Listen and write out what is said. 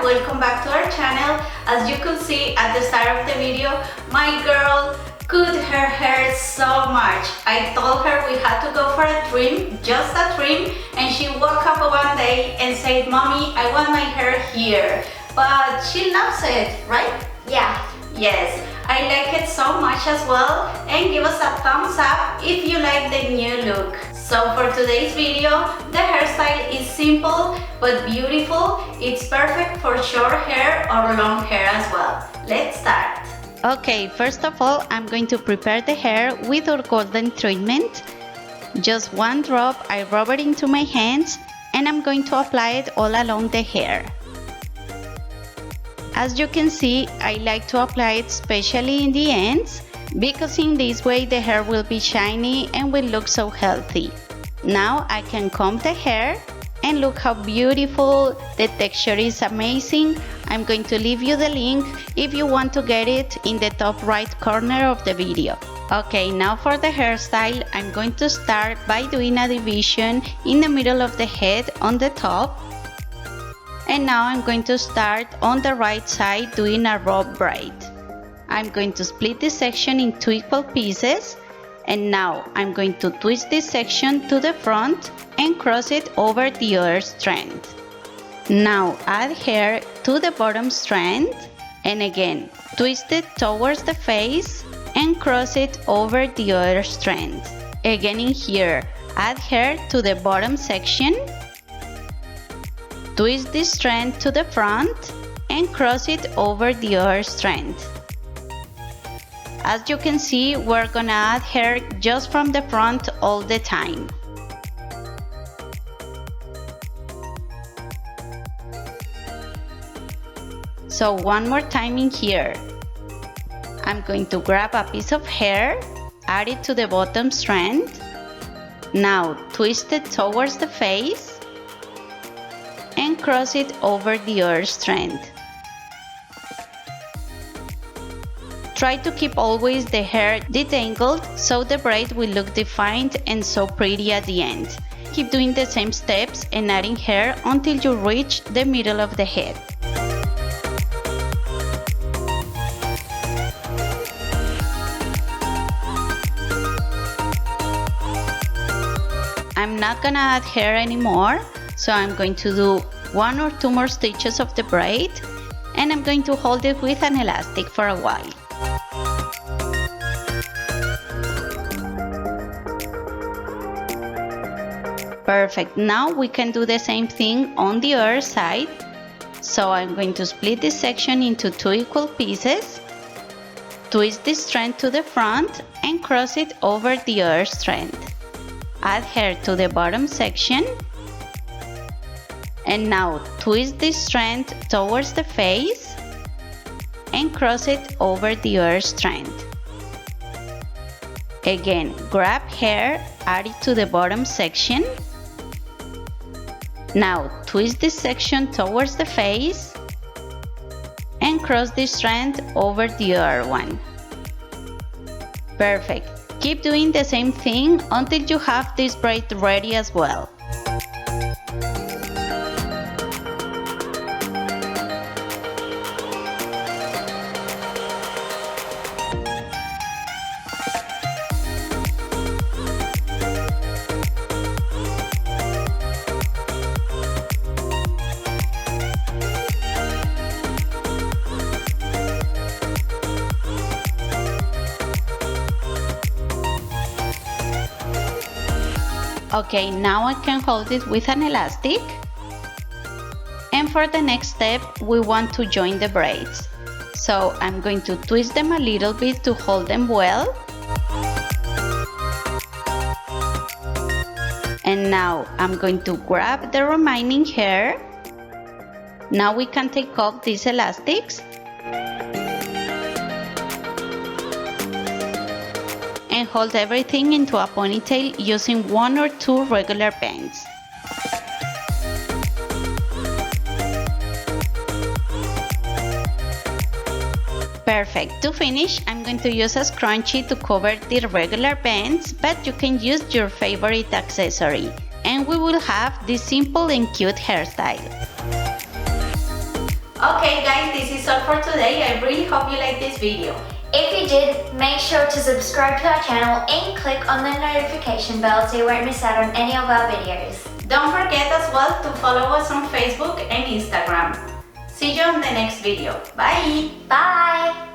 welcome back to our channel. As you could see at the start of the video, my girl cut her hair so much. I told her we had to go for a trim, just a trim, and she woke up one day and said, "Mommy, I want my hair here." But she loves it, right? Yeah. Yes, I like it so much as well, and give us a thumbs up if you like the new look. So for today's video, the hairstyle is simple but beautiful. It's perfect for short hair or long hair as well. Let's start. Okay, first of all, I'm going to prepare the hair with our golden treatment. Just one drop, I rub it into my hands and I'm going to apply it all along the hair. As you can see, I like to apply it especially in the ends because in this way the hair will be shiny and will look so healthy. Now I can comb the hair and look how beautiful, the texture is amazing. I'm going to leave you the link if you want to get it in the top right corner of the video. Okay, now for the hairstyle, I'm going to start by doing a division in the middle of the head on the top. And now I'm going to start on the right side doing a rope braid. I'm going to split this section in 2 equal pieces. And now I'm going to twist this section to the front and cross it over the other strand. Now add hair to the bottom strand and again twist it towards the face and cross it over the other strand. Again in here, add hair to the bottom section, twist this strand to the front and cross it over the other strand. As you can see, we're gonna add hair just from the front all the time. So one more time in here. I'm going to grab a piece of hair, add it to the bottom strand. Now twist it towards the face and cross it over the other strand. Try to keep always the hair detangled so the braid will look defined and so pretty at the end. Keep doing the same steps and adding hair until you reach the middle of the head. I'm not gonna add hair anymore, so I'm going to do 1 or 2 more stitches of the braid and I'm going to hold it with an elastic for a while. Perfect, now we can do the same thing on the other side. So I'm going to split this section into 2 equal pieces, twist this strand to the front and cross it over the other strand. Add hair to the bottom section and now twist this strand towards the face and cross it over the other strand. Again, grab hair, add it to the bottom section. Now twist this section towards the face and cross this strand over the other one. Perfect. Keep doing the same thing until you have this braid ready as well. Okay, now I can hold it with an elastic. And for the next step, we want to join the braids. So I'm going to twist them a little bit to hold them well. And now I'm going to grab the remaining hair. Now we can take off these elastics. And hold everything into a ponytail using 1 or 2 regular bangs. Perfect. To finish, I'm going to use a scrunchie to cover the regular bands, but you can use your favorite accessory. And we will have this simple and cute hairstyle. Okay guys, this is all for today. I really hope you like this video. If you did, make sure to subscribe to our channel and click on the notification bell so you won't miss out on any of our videos. Don't forget as well to follow us on Facebook and Instagram. See you on the next video. Bye! Bye!